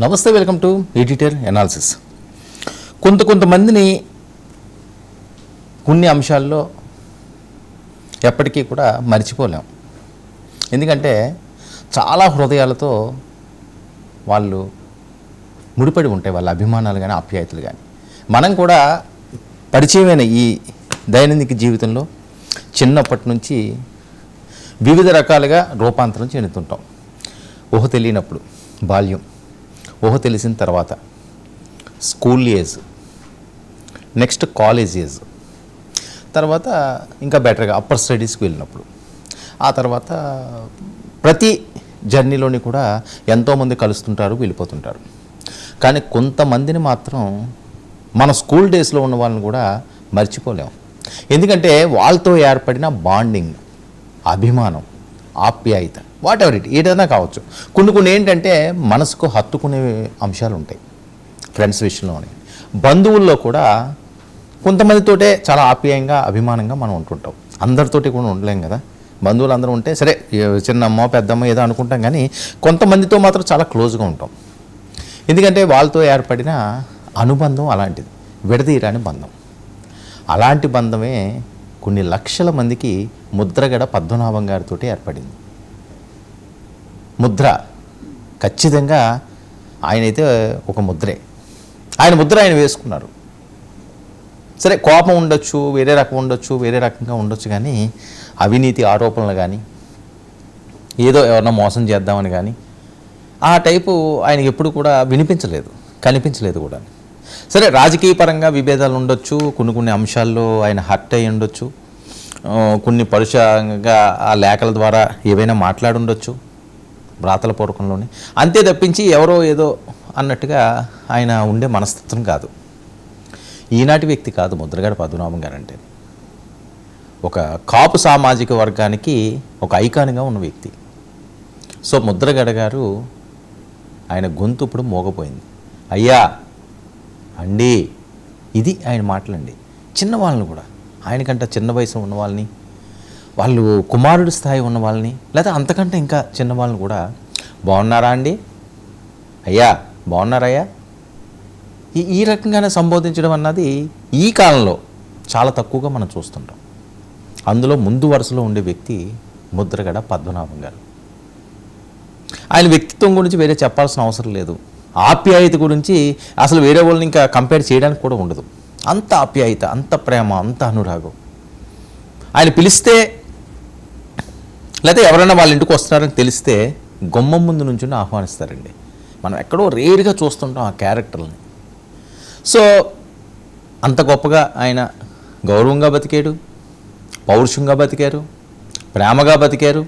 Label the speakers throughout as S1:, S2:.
S1: నమస్తే, welcome to editor analysis. కొంతమందిని కొన్ని అంశాల్లో ఎప్పటికీ కూడా మర్చిపోలేం. ఎందుకంటే చాలా హృదయాలతో వాళ్ళు ముడిపడి ఉంటాయి, వాళ్ళ అభిమానాలు కానీ ఆప్యాయతలు కానీ. మనం కూడా పరిచయమైన ఈ దైనందిక జీవితంలో చిన్నప్పటి నుంచి వివిధ రకాలుగా రూపాంతరం చెందుతుంటాం. ఊహ తెలియనప్పుడు బాల్యం, ఊహ తెలిసిన తర్వాత school age, next college age, తర్వాత ఇంకా బెటర్గా అప్పర్ స్టడీస్కి వెళ్ళినప్పుడు, ఆ తర్వాత ప్రతి జర్నీలోని కూడా ఎంతోమంది కలుస్తుంటారు, వెళ్ళిపోతుంటారు. కానీ కొంతమందిని మాత్రం మన స్కూల్ డేస్లో ఉన్న వాళ్ళని కూడా మర్చిపోలేము. ఎందుకంటే వాళ్ళతో ఏర్పడిన బాండింగ్, అభిమానం, ఆప్యాయత, వాట్ ఎవర్ ఏదైనా కావచ్చు. కొన్ని ఏంటంటే మనసుకు హత్తుకునే అంశాలు ఉంటాయి. ఫ్రెండ్స్ విషయంలోనే, బంధువుల్లో కూడా కొంతమందితోటే చాలా ఆప్యాయంగా అభిమానంగా మనం ఉంటుంటాం. అందరితోటి కూడా ఉండలేం కదా. బంధువులు అందరూ ఉంటే సరే, చిన్నమ్మ పెద్దమ్మ ఏదో అనుకుంటాం, కానీ కొంతమందితో మాత్రం చాలా క్లోజ్గా ఉంటాం. ఎందుకంటే వాళ్ళతో ఏర్పడిన అనుబంధం అలాంటిది, విడదీయరాని బంధం. అలాంటి బంధమే కొన్ని లక్షల మందికి ముద్రగడ పద్మనాభం గారితో ఏర్పడింది. ముద్ర ఖచ్చితంగా ఆయనైతే ఒక ముద్రే. ఆయన ముద్ర ఆయన వేసుకున్నారు. సరే, కోపం ఉండొచ్చు, వేరే రకం ఉండొచ్చు, వేరే రకంగా ఉండొచ్చు, కానీ అవినీతి ఆరోపణలు కానీ, ఏదో ఎవరన్నా మోసం చేద్దామని కానీ ఆ టైపు ఆయనకి ఎప్పుడు కూడా వినిపించలేదు, కనిపించలేదు కూడా. సరే, రాజకీయ పరంగా విభేదాలు ఉండొచ్చు, కొన్ని అంశాల్లో ఆయన హర్ట్ అయ్యి ఉండొచ్చు, కొన్ని పరుషంగా ఆ లేఖల ద్వారా ఏవైనా మాట్లాడుండొచ్చు వ్రాతల పూర్వకంలోనే. అంతే తప్పించి ఎవరో ఏదో అన్నట్టుగా ఆయన ఉండే మనస్తత్వం కాదు. ఈనాటి వ్యక్తి కాదు ముద్రగడ పద్మనాభం గారు అంటే. ఒక కాపు సామాజిక వర్గానికి ఒక ఐకాన్గా ఉన్న వ్యక్తి. సో ముద్రగడ గారు, ఆయన గొంతు ఇప్పుడు మోగపోయింది. అయ్యా అండి, ఇది ఆయన మాటలండి. చిన్నవాళ్ళని కూడా, ఆయనకంటే చిన్న వయసు ఉన్న వాళ్ళని, వాళ్ళు కుమారుడి స్థాయి ఉన్న వాళ్ళని, లేదా అంతకంటే ఇంకా చిన్నవాళ్ళని కూడా బాగున్నారా అండి, అయ్యా బాగున్నారయ్యా, ఈ రకంగానే సంబోధించడం అన్నది ఈ కాలంలో చాలా తక్కువగా మనం చూస్తుంటాం. అందులో ముందు వరుసలో ఉండే వ్యక్తి ముద్రగడ పద్మనాభం గారు. ఆయన వ్యక్తిత్వం గురించి వేరే చెప్పాల్సిన అవసరం లేదు. ఆప్యాయత గురించి అసలు వేరే వాళ్ళని ఇంకా కంపేర్ చేయడానికి కూడా ఉండదు. అంత ఆప్యాయత, అంత ప్రేమ, అంత అనురాగం. ఆయన పిలిస్తే, లేకపోతే ఎవరైనా వాళ్ళ ఇంటికి వస్తున్నారని తెలిస్తే గుమ్మం ముందు నుంచి ఆహ్వానిస్తారండి. మనం ఎక్కడో రేరుగా చూస్తుంటాం ఆ క్యారెక్టర్ని. సో అంత గొప్పగా ఆయన గౌరవంగా బతికాడు, పౌరుషంగా బతికారు, ప్రేమగా బతికారు.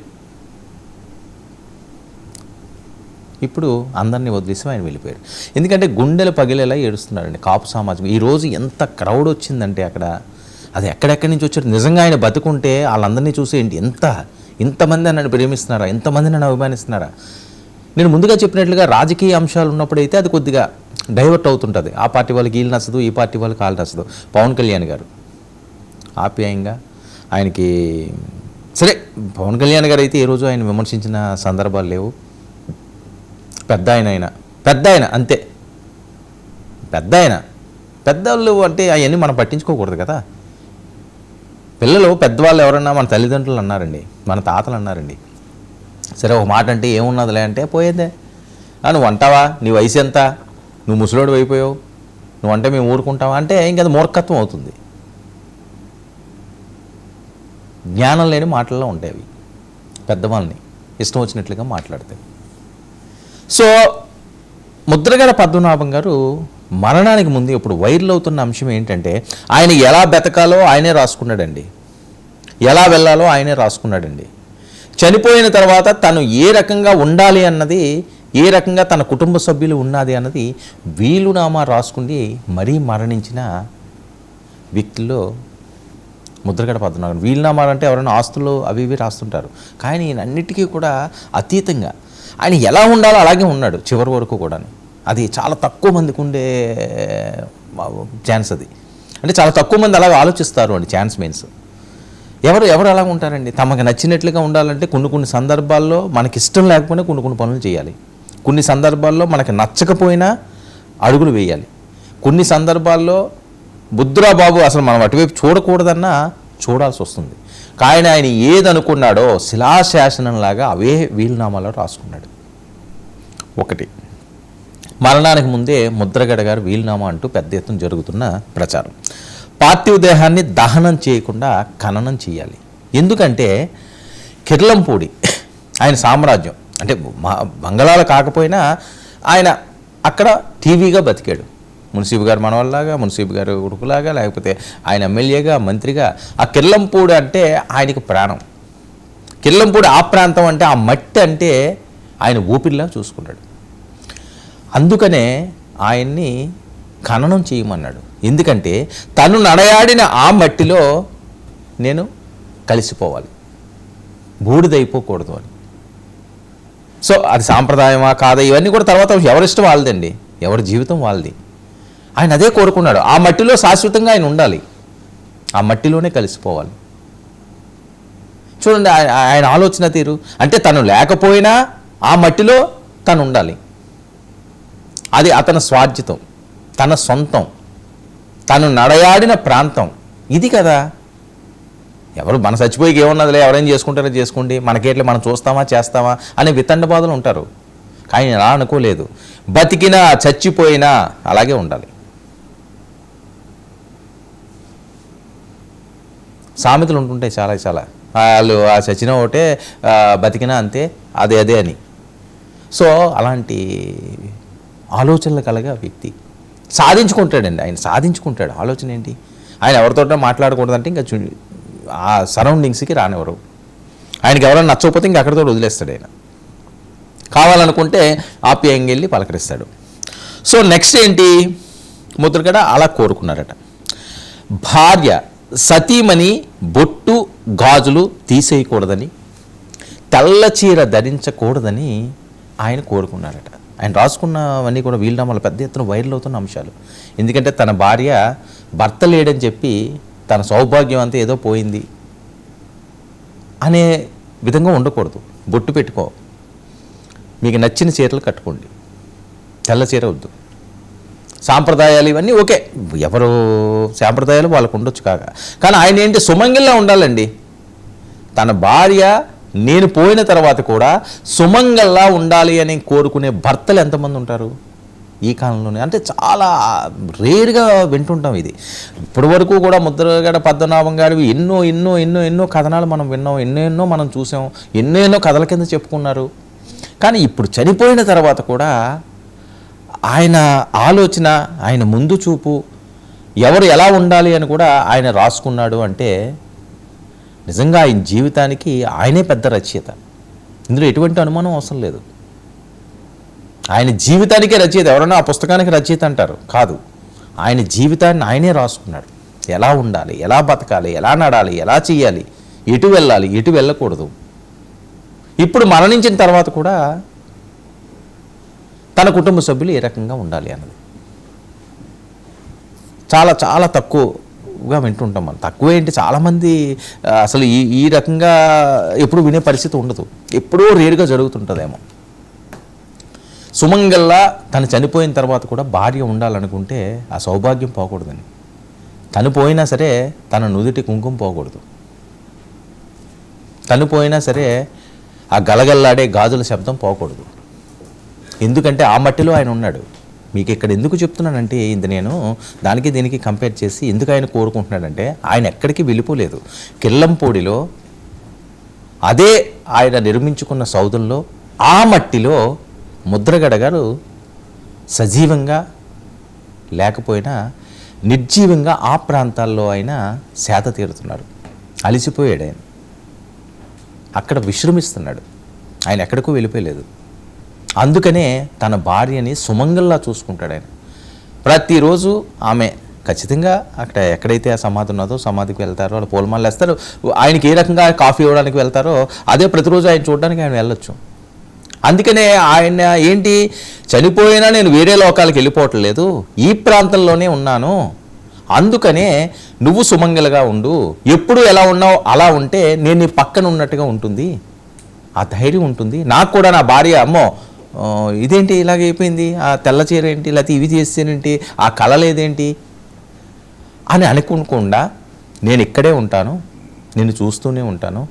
S1: ఇప్పుడు అందరినీ వదిలేసి ఆయన వెళ్ళిపోయారు. ఎందుకంటే గుండెలు పగిలేలా ఏడుస్తున్నారండి కాపు సమాజం. ఈరోజు ఎంత క్రౌడ్ వచ్చిందంటే అక్కడ, అది ఎక్కడెక్కడి నుంచి వచ్చారు. నిజంగా ఆయన బతుకుంటే వాళ్ళందరినీ చూసి ఏంటి, ఇంతమంది నన్ను ప్రేమిస్తున్నారా, ఇంతమంది నన్ను అభిమానిస్తున్నారా. నేను ముందుగా చెప్పినట్లుగా రాజకీయ అంశాలు ఉన్నప్పుడైతే అది కొద్దిగా డైవర్ట్ అవుతుంటుంది. ఆ పార్టీ వాళ్ళకి వీళ్ళు నచ్చదు, ఈ పార్టీ వాళ్ళకి వాళ్ళు నచ్చదు. పవన్ కళ్యాణ్ గారు ఆప్యాయంగా ఆయనకి, సరే పవన్ కళ్యాణ్ గారు అయితే ఏ రోజు ఆయన విమర్శించిన సందర్భాలు లేవు. పెద్ద ఆయన అంతే. పెద్దవాళ్ళు అంటే అవన్నీ మనం పట్టించుకోకూడదు కదా. పిల్లలు పెద్దవాళ్ళు ఎవరన్నా మన తల్లిదండ్రులు అన్నారండి, మన తాతలు అన్నారండి. సరే ఒక మాట అంటే ఏమున్నదిలే అంటే పోయేదే. నువ్వు అంటావా, నీ వయసు ఎంత, నువ్వు ముసలోడు అయిపోయావు, నువ్వు అంటే మేము ఊరుకుంటావా అంటే ఇంక అది మూర్ఖత్వం అవుతుంది. జ్ఞానం లేని మాటల్లో ఉంటాయి అవి, పెద్దవాళ్ళని ఇష్టం వచ్చినట్లుగా మాట్లాడతాయి. సో ముద్రగడ పద్మనాభం గారు మరణానికి ముందు ఇప్పుడు వైరల్ అవుతున్న అంశం ఏంటంటే, ఆయన ఎలా బతకాలో ఆయనే రాసుకున్నాడండి, ఎలా వెళ్ళాలో ఆయనే రాసుకున్నాడండి. చనిపోయిన తర్వాత తను ఏ రకంగా ఉండాలి అన్నది, ఏ రకంగా తన కుటుంబ సభ్యులు ఉన్నది అన్నది వీలునామా రాసుకుని మరీ మరణించిన వ్యక్తుల్లో ముద్రగడ పద్మనాభం. వీలునామా అంటే ఎవరైనా ఆస్తులు అవి ఇవి రాస్తుంటారు, కానీ అన్నిటికీ కూడా అతీతంగా ఆయన ఎలా ఉండాలో అలాగే ఉన్నాడు చివరి వరకు కూడా. అది చాలా తక్కువ మందికి ఉండే ఛాన్స్ అది. అంటే చాలా తక్కువ మంది అలాగ ఆలోచిస్తారు అండి. ఛాన్స్ మీన్స్ ఎవరు అలా ఉంటారండి. తమకు నచ్చినట్లుగా ఉండాలంటే కొన్ని సందర్భాల్లో మనకి ఇష్టం లేకపోయినా కొన్ని పనులు చేయాలి. కొన్ని సందర్భాల్లో మనకు నచ్చకపోయినా అడుగులు వేయాలి. కొన్ని సందర్భాల్లో బుద్ధురా బాబు అసలు మనం అటువైపు చూడకూడదన్నా చూడాల్సి వస్తుంది. కానీ ఆయన ఏదనుకున్నాడో శిలాశాసనంలాగా అవే వీలునామాలో రాసుకున్నాడు. ఒకటి, మరణానికి ముందే ముద్రగడ గారు వీలునామా అంటూ పెద్ద ఎత్తున జరుగుతున్న ప్రచారం. పార్థివ దేహాన్ని దహనం చేయకుండా ఖననం చేయాలి. ఎందుకంటే కిర్లంపూడి ఆయన సామ్రాజ్యం అంటే బంగళాలు కాకపోయినా ఆయన అక్కడ టీవీగా బతికాడు. మున్సిబు గారు మనవల్లాగా, మున్సిబు గారు ఉడుకులాగా, లేకపోతే ఆయన ఎమ్మెల్యేగా, మంత్రిగా. ఆ కిర్లంపూడి అంటే ఆయనకి ప్రాణం. కిర్లంపూడి ఆ ప్రాంతం అంటే ఆ మట్టి అంటే ఆయన ఊపిరిలా చూసుకున్నాడు. అందుకనే ఆయన్ని ఖననం చేయమన్నాడు. ఎందుకంటే తను నడయాడిన ఆ మట్టిలో నేను కలిసిపోవాలి, బూడిదైపోకూడదు అని. సో అది సాంప్రదాయమా కాదా ఇవన్నీ కూడా తర్వాత ఎవరిష్టం వాళ్ళదండి, ఎవరి జీవితం వాళ్ళది. ఆయన అదే కోరుకున్నాడు. ఆ మట్టిలో శాశ్వతంగా ఆయన ఉండాలి, ఆ మట్టిలోనే కలిసిపోవాలి. చూడండి ఆయన ఆలోచన తీరు. అంటే తను లేకపోయినా ఆ మట్టిలో తను ఉండాలి. అది అతని స్వార్జితం, తన సొంతం, తను నడయాడిన ప్రాంతం ఇది కదా. ఎవరు మన చచ్చిపోయికి ఏమున్నదిలే, ఎవరేం చేసుకుంటారో చేసుకోండి, మనకేట్లే, మనం చూస్తామా చేస్తామా అనే వితండ బాధలు ఉంటారు. కానీ అలా అనుకోలేదు. బతికినా చచ్చిపోయినా అలాగే ఉండాలి. సామెతలు ఉంటుంటాయి చాలా చాలా. వాళ్ళు ఆ చచ్చినా ఒకటే, బతికినా అంతే, అదే అదే అని. సో అలాంటి ఆలోచనలు కలగా వ్యక్తి సాధించుకుంటాడండి. ఆయన సాధించుకుంటాడు. ఆలోచన ఏంటి? ఆయన ఎవరితో మాట్లాడకూడదంటే ఇంకా ఆ సరౌండింగ్స్కి రానివ్వరు. ఆయనకి ఎవరైనా నచ్చకపోతే ఇంక అక్కడితో వదిలేస్తాడు. ఆయన కావాలనుకుంటే ఆప్యాయంగా వెళ్ళి పలకరిస్తాడు. సో నెక్స్ట్ ఏంటి? ముద్రగడ అలా కోరుకున్నారట. భార్య సతీమణి బొట్టు గాజులు తీసేయకూడదని, తెల్ల చీర ధరించకూడదని ఆయన కోరుకున్నారట. ఆయన రాసుకున్నవన్నీ కూడా వీలునామాలు పెద్ద ఎత్తున వైరల్ అవుతున్న అంశాలు. ఎందుకంటే తన భార్య భర్త లేడని చెప్పి తన సౌభాగ్యం అంతా ఏదో పోయింది అనే విధంగా ఉండకూడదు. బొట్టు పెట్టుకో, మీకు నచ్చిన చీరలు కట్టుకోండి, తెల్ల చీర వద్దు. సాంప్రదాయాలు ఇవన్నీ ఓకే, ఎవరు సాంప్రదాయాలు వాళ్ళకు ఉండొచ్చు కాక. కానీ ఆయన ఏంటి సుమంగిల్లా ఉండాలండి. తన భార్య నేను పోయిన తర్వాత కూడా సుమంగల్లా ఉండాలి అని కోరుకునే భర్తలు ఎంతమంది ఉంటారు ఈ కాలంలోనే? అంటే చాలా రేర్గా వింటుంటాం ఇది. ఇప్పటి వరకు కూడా ముద్రగడ పద్మనాభం గారివి ఎన్నో ఎన్నో ఎన్నో ఎన్నో కథనాలు మనం విన్నాం, ఎన్నో ఎన్నో మనం చూసాం, ఎన్నో ఎన్నో కథల కింద చెప్పుకున్నారు. కానీ ఇప్పుడు చనిపోయిన తర్వాత కూడా ఆయన ఆలోచన, ఆయన ముందు చూపు, ఎవరు ఎలా ఉండాలి అని కూడా ఆయన రాసుకున్నాడు. అంటే నిజంగా ఆయన జీవితానికి ఆయనే పెద్ద రచయిత. ఇందులో ఎటువంటి అనుమానం అవసరం లేదు. ఆయన జీవితానికే రచయిత. ఎవరైనా ఆ పుస్తకానికి రచయిత అంటారు, కాదు. ఆయన జీవితాన్ని ఆయనే రాసుకున్నాడు. ఎలా ఉండాలి, ఎలా బతకాలి, ఎలా నడాలి, ఎలా చేయాలి, ఎటు వెళ్ళాలి, ఎటు వెళ్ళకూడదు. ఇప్పుడు మరణించిన తర్వాత కూడా తన కుటుంబ సభ్యులు ఏ రకంగా ఉండాలి అన్నది చాలా చాలా తక్కువగా వింటుంటాం మనం. తక్కువ ఏంటి, చాలామంది అసలు ఈ రకంగా ఎప్పుడు వినే పరిస్థితి ఉండదు. ఎప్పుడో రేరుగా జరుగుతుంటుందేమో. సుమంగల్లా తను చనిపోయిన తర్వాత కూడా భార్య ఉండాలనుకుంటే ఆ సౌభాగ్యం పోకూడదని. తను పోయినా సరే తన నుదుటి కుంకుమ పోకూడదు. తను పోయినా సరే ఆ గలగల్లాడే గాజుల శబ్దం పోకూడదు. ఎందుకంటే ఆ మట్టిలో ఆయన ఉన్నాడు. మీకు ఇక్కడ ఎందుకు చెప్తున్నానంటే, ఇది నేను దానికి దీనికి కంపేర్ చేసి ఎందుకు ఆయన కోరుకుంటున్నాడంటే, ఆయన ఎక్కడికి వెళ్ళిపోలేదు. కిర్లంపూడిలో అదే ఆయన నిర్మించుకున్న సౌధంలో ఆ మట్టిలో ముద్రగడ గారు సజీవంగా లేకపోయినా నిర్జీవంగా ఆ ప్రాంతాల్లో ఆయన సేద తీరుతున్నాడు. అలిసిపోయాడు ఆయన, అక్కడ విశ్రమిస్తున్నాడు. ఆయన ఎక్కడికో వెళ్ళిపోయలేదు. అందుకనే తన భార్యని సుమంగల్లా చూసుకుంటాడు ఆయన. ప్రతిరోజు ఆమె ఖచ్చితంగా అక్కడ ఎక్కడైతే ఆ సమాధి ఉన్నదో సమాధికి వెళ్తారో, వాళ్ళు పూలమాలలు వేస్తారు. ఆయనకి ఏ రకంగా కాఫీ ఇవ్వడానికి వెళ్తారో అదే ప్రతిరోజు ఆయన చూడడానికి ఆయన వెళ్ళొచ్చు. అందుకనే ఆయన ఏంటి, చనిపోయినా నేను వేరే లోకాలకు వెళ్ళిపోవట్లేదు, ఈ ప్రాంతంలోనే ఉన్నాను. అందుకనే నువ్వు సుమంగలుగా ఉండు, ఎప్పుడు ఎలా ఉన్నావు అలా ఉంటే నేను నీ పక్కన ఉన్నట్టుగా ఉంటుంది, ఆ ధైర్యం ఉంటుంది. నాకు కూడా నా భార్య అమ్మో ఇదేంటి ఇలాగైపోయింది, ఆ తెల్ల చీర ఏంటి, లేకపోతే ఇవి చేసేనేంటి, ఆ కళ లేదేంటి అని అనుకోకుండా నేను ఇక్కడే ఉంటాను, నేను చూస్తూనే ఉంటాను,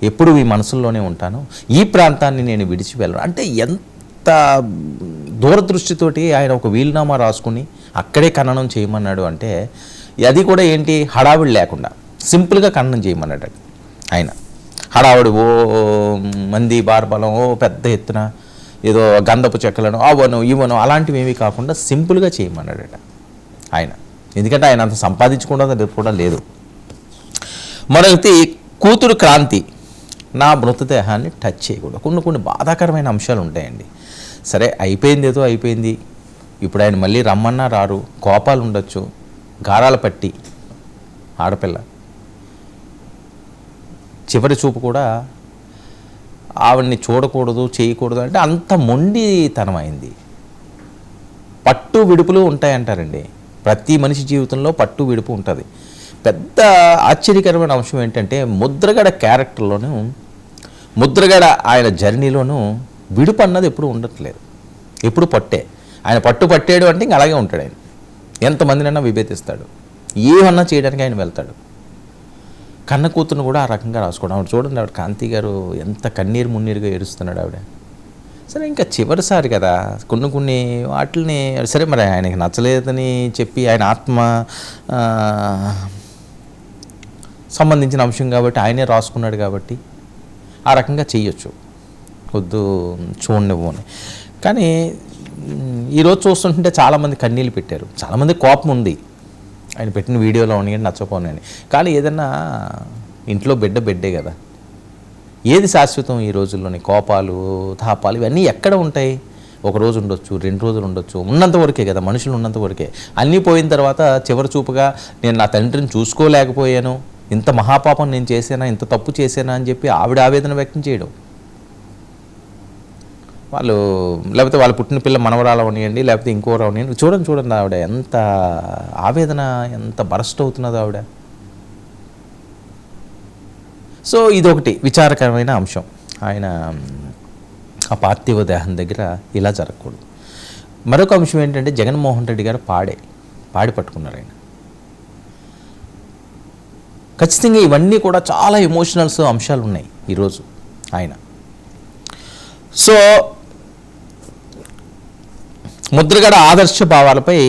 S1: ఎప్పుడు ఈ మనసుల్లోనే ఉంటాను, ఈ ప్రాంతాన్ని నేను విడిచి వెళ్ళను అంటే ఎంత దూరదృష్టితోటి ఆయన ఒక వీలునామా రాసుకుని అక్కడే ఖననం చేయమన్నాడు అంటే అది కూడా ఏంటి హడావిడి లేకుండా సింపుల్గా ఖననం చేయమన్నాడు ఆయన. హడావిడి ఓ మంది బార్బలం ఓ పెద్ద ఎత్తున ఏదో గంధపు చెక్కలను అవను ఇవను అలాంటివి ఏమీ కాకుండా సింపుల్గా చేయమన్నాడట ఆయన. ఎందుకంటే ఆయన అంత సంపాదించుకోవడం కూడా లేదు. మరొకటి కూతురు క్రాంతి నా మృతదేహాన్ని టచ్ చేయకూడదు. కొన్ని బాధాకరమైన అంశాలు ఉంటాయండి. సరే అయిపోయింది, ఏదో అయిపోయింది, ఇప్పుడు ఆయన మళ్ళీ రమ్మన్నా రారు, కోపాలు ఉండొచ్చు, గారాల పట్టి ఆడపిల్ల చివరి చూపు కూడా ఆవిడ్ని చూడకూడదు చేయకూడదు అంటే అంత మొండితనం అయింది. పట్టు విడుపులు ఉంటాయంటారండి. ప్రతి మనిషి జీవితంలో పట్టు విడుపు ఉంటుంది. పెద్ద ఆశ్చర్యకరమైన అంశం ఏంటంటే ముద్రగడ క్యారెక్టర్లోనూ ముద్రగడ ఆయన జర్నీలోనూ విడుపు అన్నది ఎప్పుడు ఉండట్లేదు, ఎప్పుడు పట్టే. ఆయన పట్టాడు అంటే ఇంక అలాగే ఉంటాడు ఆయన. ఎంతమందినైనా విభేదిస్తాడు, ఏమన్నా చేయడానికి ఆయన వెళ్తాడు. కన్న కూతురును కూడా ఆ రకంగా రాసుకోవడం. ఆవిడ చూడండి, ఆవిడ కాంతి గారు ఎంత కన్నీరు మున్నీరుగా ఏడుస్తున్నాడు ఆవిడ. సరే ఇంకా చివరిసారి కదా కొన్ని వాటిని సరే మరి ఆయనకి నచ్చలేదని చెప్పి ఆయన ఆత్మ సంబంధించిన అంశం కాబట్టి ఆయనే రాసుకున్నాడు కాబట్టి ఆ రకంగా చెయ్యొచ్చు, వద్దు చూడనివ్వు అని. కానీ ఈరోజు చూస్తుంటే చాలామంది కన్నీళ్ళు పెట్టారు, చాలామంది కోపం ఉంది ఆయన పెట్టిన వీడియోలో ఉన్నాయి నచ్చపోనని. కానీ ఏదన్నా ఇంట్లో బిడ్డే కదా, ఏది శాశ్వతం ఈ రోజుల్లోని? కోపాలు తాపాలు ఇవన్నీ ఎక్కడ ఉంటాయి? ఒక రోజు ఉండొచ్చు, 2 రోజులు ఉండొచ్చు, ఉన్నంత వరకే కదా, మనుషులు ఉన్నంత వరకే. అన్నీ పోయిన తర్వాత చివరి చూపుగా నేను నా తండ్రిని చూసుకోలేకపోయాను, ఇంత మహాపాపం నేను చేశానా, ఇంత తప్పు చేశానా అని చెప్పి ఆవిడ ఆవేదన వ్యక్తం చేయడం. వాళ్ళు లేకపోతే వాళ్ళు పుట్టిన పిల్ల మనవరాలు అవనియండి, లేకపోతే ఇంకోరు అవనియండి, చూడండి ఆవిడ ఎంత ఆవేదన, ఎంత బరస్ట్ అవుతున్నదో ఆవిడ. సో ఇదొకటి విచారకరమైన అంశం. ఆయన ఆ పార్థివ దేహం దగ్గర ఇలా జరగకూడదు. మరొక అంశం ఏంటంటే జగన్మోహన్ రెడ్డి గారు పాడి పట్టుకున్నారు ఆయన. ఖచ్చితంగా ఇవన్నీ కూడా చాలా ఎమోషనల్స్ అంశాలు ఉన్నాయి ఈరోజు ఆయన. సో ముద్రగడ ఆదర్శ భావాలపై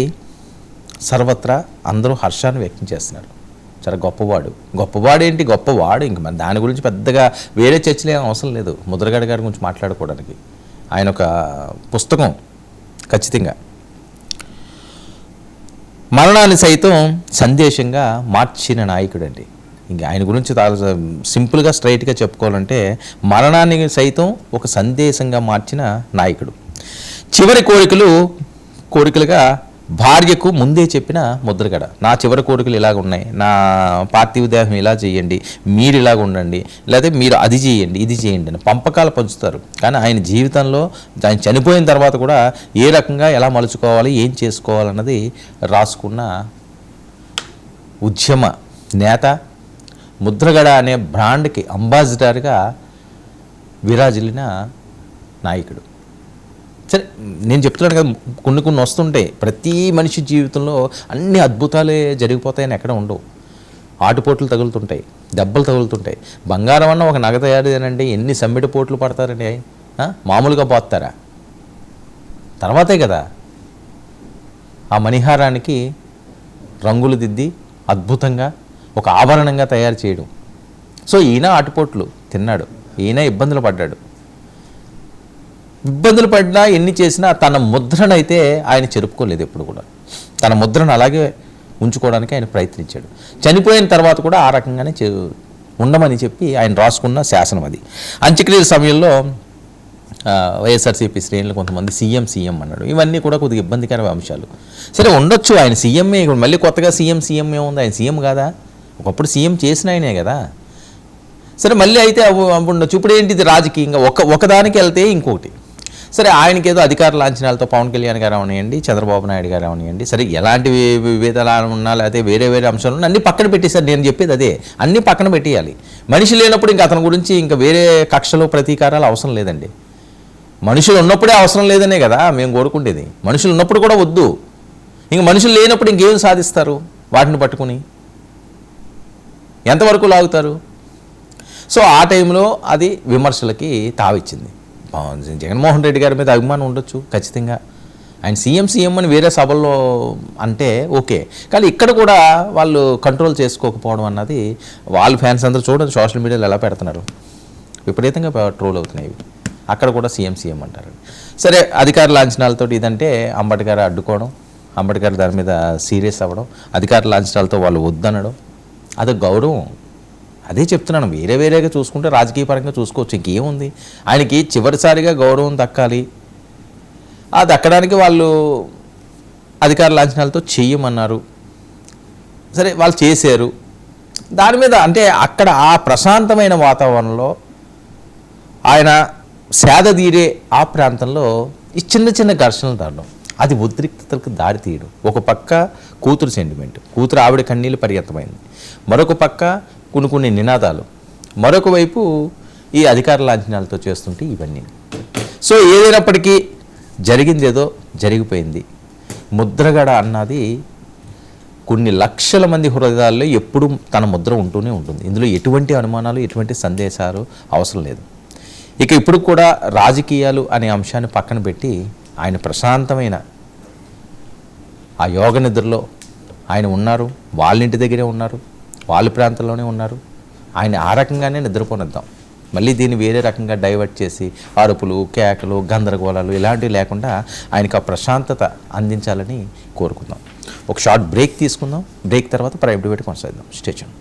S1: సర్వత్రా అందరూ హర్షాన్ని వ్యక్తం చేస్తున్నారు. చాలా గొప్పవాడేంటి గొప్పవాడు, ఇంక మన దాని గురించి పెద్దగా వేరే చర్చలు ఏం అవసరం లేదు ముద్రగడ గారి గురించి మాట్లాడుకోవడానికి. ఆయన ఒక పుస్తకం ఖచ్చితంగా. మరణాన్ని సైతం సందేశంగా మార్చిన నాయకుడు అండి. ఇంక ఆయన గురించి సింపుల్గా స్ట్రైట్గా చెప్పుకోవాలంటే మరణాన్ని సైతం ఒక సందేశంగా మార్చిన నాయకుడు. చివరి కోరికలుగా భార్యకు ముందే చెప్పిన ముద్రగడ, నా చివరి కోరికలు ఇలాగ ఉన్నాయి, నా పార్థివ దేహం ఇలా చేయండి, మీరు ఇలాగ ఉండండి, లేదా మీరు అది చేయండి ఇది చేయండి అని పంపకాలు పంచుతారు. కానీ ఆయన జీవితంలో ఆయన చనిపోయిన తర్వాత కూడా ఏ రకంగా ఎలా మలుచుకోవాలి, ఏం చేసుకోవాలన్నది రాసుకున్న ఉద్యమ నేత, ముద్రగడ అనే బ్రాండ్కి అంబాసిడర్గా విరాజిల్లిన నాయకుడు. సరే నేను చెప్తున్నాను కదా, కొన్ని వస్తుంటాయి. ప్రతి మనిషి జీవితంలో అన్ని అద్భుతాలే జరిగిపోతాయని ఎక్కడ ఉండవు. ఆటుపోట్లు తగులుతుంటాయి, దెబ్బలు తగులుతుంటాయి. బంగారం అన్న ఒక నగ తయారు చేయనండి ఎన్ని సమ్మిడి పోట్లు పడతారండి, మామూలుగా పోతారా? తర్వాతే కదా ఆ మణిహారానికి రంగులు దిద్ది అద్భుతంగా ఒక ఆభరణంగా తయారు చేయడం. సో ఈయన ఆటుపోట్లు తిన్నాడు, ఈయన ఇబ్బందులు పడ్డా ఎన్ని చేసినా తన ముద్రనైతే ఆయన చెరుపుకోలేదు. ఎప్పుడు కూడా తన ముద్రను అలాగే ఉంచుకోవడానికి ఆయన ప్రయత్నించాడు. చనిపోయిన తర్వాత కూడా ఆ రకంగానే ఉండమని చెప్పి ఆయన రాసుకున్న శాసనం అది. అంత్యక్రియల సమయంలో వైఎస్ఆర్సీపీ శ్రేణులు కొంతమంది సీఎం అన్నాడు. ఇవన్నీ కూడా కొద్దిగా ఇబ్బందికర అంశాలు. సరే ఉండొచ్చు, ఆయన సీఎంఏ, ఇప్పుడు మళ్ళీ కొత్తగా సీఎం ఏముంది, ఆయన సీఎం కాదా? ఒకప్పుడు సీఎం చేసిన ఆయనే కదా. సరే మళ్ళీ అయితే ఉండొచ్చు. ఇప్పుడు ఏంటిది రాజకీయంగా ఒకదానికి వెళ్తే ఇంకొకటి. సరే ఆయనకి ఏదో అధికార లాంఛనాలతో పవన్ కళ్యాణ్ గారు అవనియండి, చంద్రబాబు నాయుడు గారు అవనియండి, సరే ఎలాంటి విభేదాలు ఉన్నా లేకపోతే వేరే అంశాలు ఉన్నా అన్నీ పక్కన పెట్టేశారు. నేను చెప్పేది అదే, అన్నీ పక్కన పెట్టేయాలి. మనిషి లేనప్పుడు ఇంకా అతని గురించి ఇంకా వేరే కక్షలు ప్రతీకారాలు అవసరం లేదండి. మనుషులు ఉన్నప్పుడే అవసరం లేదనే కదా మేము కోరుకుంటేది. మనుషులు ఉన్నప్పుడు కూడా వద్దు. ఇంక మనుషులు లేనప్పుడు ఇంకేం సాధిస్తారు? వాటిని పట్టుకుని ఎంతవరకు లాగుతారు? సో ఆ టైంలో అది విమర్శలకి తావిచ్చింది. జగన్మోహన్ రెడ్డి గారి మీద అభిమానం ఉండొచ్చు ఖచ్చితంగా, ఆయన సీఎం అని వేరే సభల్లో అంటే ఓకే, కానీ ఇక్కడ కూడా వాళ్ళు కంట్రోల్ చేసుకోకపోవడం అన్నది, వాళ్ళ ఫ్యాన్స్ అందరూ చూడండి సోషల్ మీడియాలో ఎలా పెడుతున్నారు, విపరీతంగా ట్రోల్ అవుతున్నాయి. అక్కడ కూడా సీఎం అంటారు. సరే, అధికార లాంఛనాలతో ఇదంటే అంబేద్కర్ అడ్డుకోవడం, అంబేద్కర్ దాని మీద సీరియస్ అవ్వడం, అధికార లాంఛనాలతో వాళ్ళు వద్దనడం, అది గౌరవం. అదే చెప్తున్నాను, వేరేగా చూసుకుంటే రాజకీయ పరంగా చూసుకోవచ్చు, ఇంకేముంది. ఆయనకి చివరిసారిగా గౌరవం దక్కాలి, ఆ దక్కడానికి వాళ్ళు అధికార లాంఛనాలతో చెయ్యమన్నారు. సరే, వాళ్ళు చేశారు. దాని మీద అంటే అక్కడ ఆ ప్రశాంతమైన వాతావరణంలో ఆయన సేద తీరే ఆ ప్రాంతంలో ఈ చిన్న ఘర్షణలు దాడడం, అది ఉద్రిక్తతలకు దారి తీయడం. ఒక పక్క కూతురు సెంటిమెంట్, కూతురు ఆవిడ కన్నీళ్ళు పర్యంతమైంది, మరొక పక్క కొన్ని నినాదాలు, మరొక వైపు ఈ అధికార లాంఛనాలతో చేస్తుంటే ఇవన్నీ. సో ఏదైనప్పటికీ జరిగింది ఏదో జరిగిపోయింది. ముద్రగడ అన్నది కొన్ని లక్షల మంది హృదయాల్లో ఎప్పుడూ తన ముద్ర ఉంటూనే ఉంటుంది. ఇందులో ఎటువంటి అనుమానాలు, ఎటువంటి సందేశాలు అవసరం లేదు. ఇక ఇప్పుడు కూడా రాజకీయాలు అనే అంశాన్ని పక్కన పెట్టి ఆయన ప్రశాంతమైన ఆ యోగ నిద్రలో ఆయన ఉన్నారు. వాళ్ళ ఇంటి దగ్గరే ఉన్నారు, వాళ్ళ ప్రాంతంలోనే ఉన్నారు. ఆయన ఆ రకంగానే నిద్రపోనిద్దాం. మళ్ళీ దీన్ని వేరే రకంగా డైవర్ట్ చేసి అరుపులు, కేకలు, గందరగోళాలు ఇలాంటివి లేకుండా ఆయనకు ఆ ప్రశాంతత అందించాలని కోరుకుందాం. ఒక షార్ట్ బ్రేక్ తీసుకుందాం. బ్రేక్ తర్వాత ప్రైమ్ డిబేట్ కొనసాగిద్దాం. Stay tune.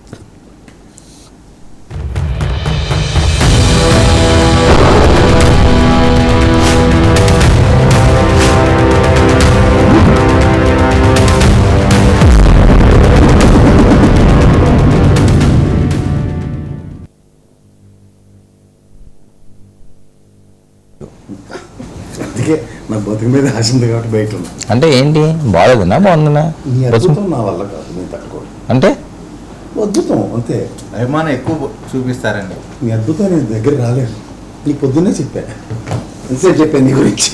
S2: అందుకే నా బతుకు మీద ఆశ ఉంది కాబట్టి బయట ఉన్నా.
S1: అంటే ఏంటి, బాగుందా బాగుందా?
S2: నీ అద్భుతం నా వల్ల కాదు, నేను తట్టుకోను.
S1: అంటే
S2: అద్భుతం అంతే,
S3: అభిమానం ఎక్కువ చూపిస్తారండి.
S2: నీ అద్భుతం నేను దగ్గర రాలేను. నీకు పొద్దున్నే చెప్పా, ఎంతసేపు చెప్పాను నీ గురించి.